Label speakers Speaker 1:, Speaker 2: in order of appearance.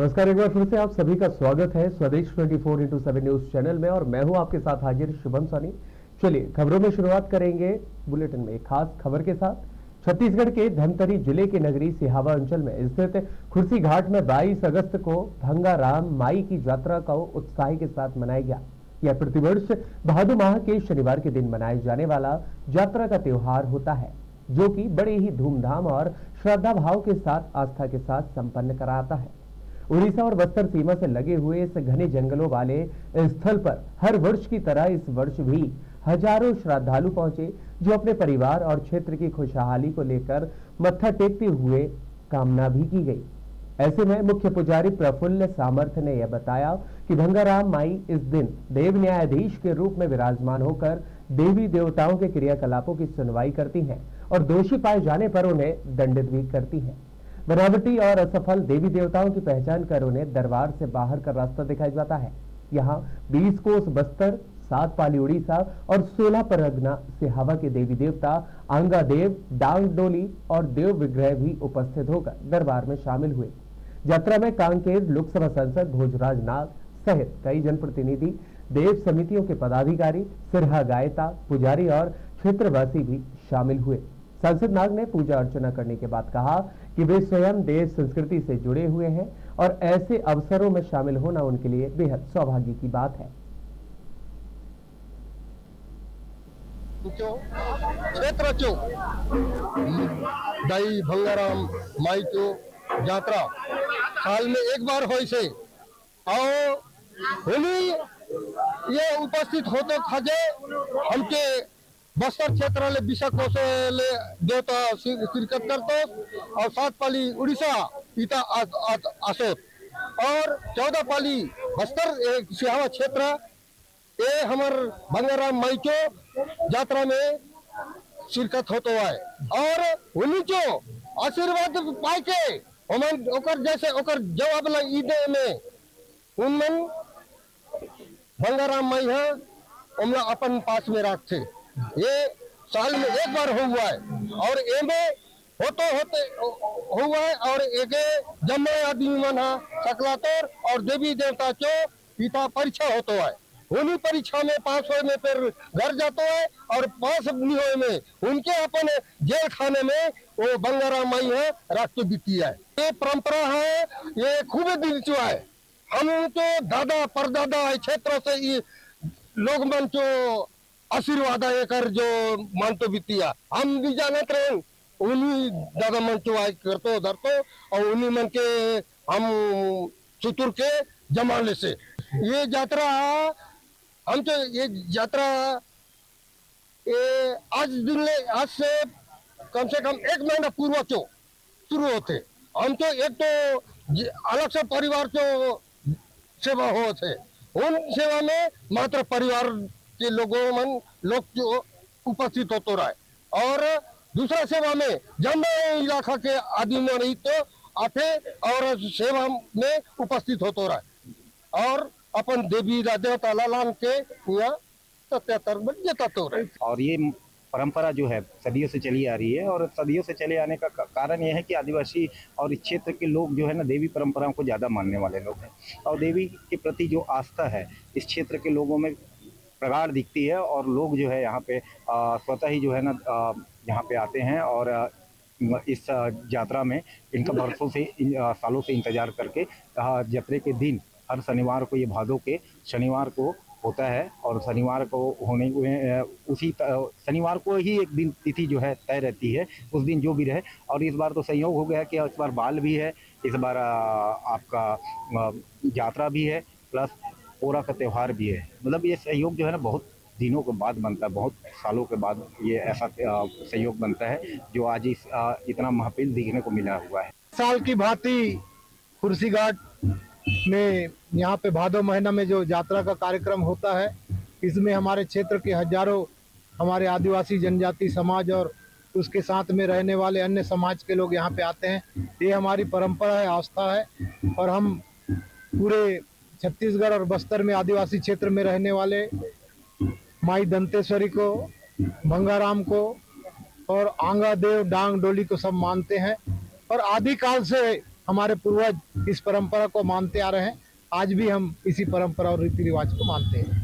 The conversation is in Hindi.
Speaker 1: नमस्कार, एक बार फिर से आप सभी का स्वागत है स्वदेश 24x7 न्यूज चैनल में और मैं हूं आपके साथ हाजिर शुभम सानी। चलिए खबरों में शुरुआत करेंगे बुलेटिन में एक खास खबर के साथ। छत्तीसगढ़ के धमतरी जिले के नगरी सिहावा अंचल में स्थित खुर्सी घाट में 22 अगस्त को भंगाराम माई की यात्रा को उत्साह के साथ मनाया गया। यह प्रतिवर्ष भादो माह के शनिवार के दिन मनाए जाने वाला यात्रा का त्योहार होता है, जो कि बड़े ही धूमधाम और श्रद्धा भाव के साथ आस्था के साथ संपन्न कराता है। उड़ीसा और बस्तर सीमा से लगे हुए इस घने जंगलों वाले स्थल पर हर वर्ष की तरह इस वर्ष भी हजारों श्रद्धालु पहुंचे, जो अपने परिवार और क्षेत्र की खुशहाली को लेकर मत्था टेकते हुए कामना भी की गई। ऐसे में मुख्य पुजारी प्रफुल्ल सामर्थ ने यह बताया कि भंगाराम माई इस दिन देव न्यायाधीश के रूप में विराजमान होकर देवी देवताओं के क्रियाकलापों की सुनवाई करती हैं और दोषी पाए जाने पर उन्हें दंडित भी करती हैं। बनावटी और असफल देवी देवताओं की पहचान कर उन्हें दरबार से बाहर का रास्ता दिखाया जाता है। यहाँ 20 कोस बस्तर, 7 पाली उड़ीसा और 16 परगना सिहावा के देवी देवता आंगा देव, डांग डोली और देव विग्रह भी उपस्थित होकर दरबार में शामिल हुए। यात्रा में कांकेर लोकसभा सांसद भोजराज नाग सहित कई जनप्रतिनिधि, देव समितियों के पदाधिकारी, सिरहा गायता, पुजारी और क्षेत्रवासी भी शामिल हुए। सांसद नाग ने पूजा अर्चना करने के बाद कहा कि वे स्वयं देव संस्कृति से जुड़े हुए हैं और ऐसे अवसरों में शामिल होना उनके लिए बेहद सौभाग्य की बात है।
Speaker 2: क्षेत्र दाई भंगाराम माई को यात्रा साल में एक बार हो से और होली ये उपस्थित होते खजे हमके बस्तर क्षेत्र ले बिशको से ले देवता शिरकत करते और 7 पाली उड़ीसा इता आसोत और 14 पाली बस्तर सिहावा क्षेत्र ये हमार भंगाराम माई को यात्रा में शिरकत होते है और उन्हीं को आशीर्वाद पाए के हमन ओकर जैसे ओकर जवाब ला ईदे में उनमन भंगाराम माई है हमला अपन पास में रखते। ये साल में एक बार हुआ है और ए में होते हुआ है और एक जम्मे आदमी मन सकलातोर और देवी देवता को पिता परीक्षा होता है। उन्हीं परीक्षा में पास होए में फिर घर जाते है और पास नहीं होए में उनके अपन जेल खाने में वो भंगाराम माई है राष्ट्र बीती है। ये परंपरा है, ये खूब दिन चुका है। हम तो दादा परदादा क्षेत्र से ये लोग मन को आशीर्वाद है कर जो मानतो बीतिया हम भी जानते रहे उन्हीं दादा मन को आय करतो धरतो और उन्हीं मन के हम सुतुर के जमाने से ये यात्रा हम तो ये यात्रा ये आज से कम 1 महीना पूर्व को शुरू होते। हम तो एक तो अलग से परिवार को सेवा होते, उन सेवा में मात्र परिवार के लोग जो उपस्थित होते रहे और दूसरा सेवा में जम्मे इलाका के आदमी रही तो आते और सेवा में उपस्थित होते रहे और अपन देवी देवता लालान के यहाँ सत्यातर में जताते रहे।
Speaker 3: और ये परंपरा जो है सदियों से चली आ रही है और सदियों से चले आने का कारण यह है कि आदिवासी और इस क्षेत्र के लोग जो है ना देवी परंपराओं को ज़्यादा मानने वाले लोग हैं और देवी के प्रति जो आस्था है इस क्षेत्र के लोगों में प्रगाढ़ दिखती है और लोग जो है यहाँ पे स्वतः ही जो है ना यहाँ पे आते हैं और इस यात्रा में इनका बरसों से सालों से इंतजार करके यात्रा के दिन हर शनिवार को ये भादों के शनिवार को होता है और शनिवार को होने उसी शनिवार को ही एक दिन तिथि जो है तय रहती है, उस दिन जो भी रहे। और इस बार तो संयोग हो गया कि इस बार बाल भी है, इस बार आपका यात्रा भी है प्लस पोरा का त्यौहार भी है। मतलब ये सहयोग जो है ना बहुत दिनों के बाद बनता है, बहुत सालों के बाद ये ऐसा सहयोग बनता है जो आज इतना महफिल दिखने को मिला हुआ है।
Speaker 4: साल की भांति खुर्सी घाट में यहाँ पे भादो महीना में जो यात्रा का कार्यक्रम होता है, इसमें हमारे क्षेत्र के हजारों हमारे आदिवासी जनजाति समाज और उसके साथ में रहने वाले अन्य समाज के लोग यहाँ पे आते हैं। ये हमारी परंपरा है, आस्था है और हम पूरे छत्तीसगढ़ और बस्तर में आदिवासी क्षेत्र में रहने वाले माई दंतेश्वरी को, भंगाराम को और आंगा देव, डांग डोली को सब मानते हैं और आदिकाल से हमारे पूर्वज इस परंपरा को मानते आ रहे हैं। आज भी हम इसी परंपरा और रीति रिवाज को मानते हैं।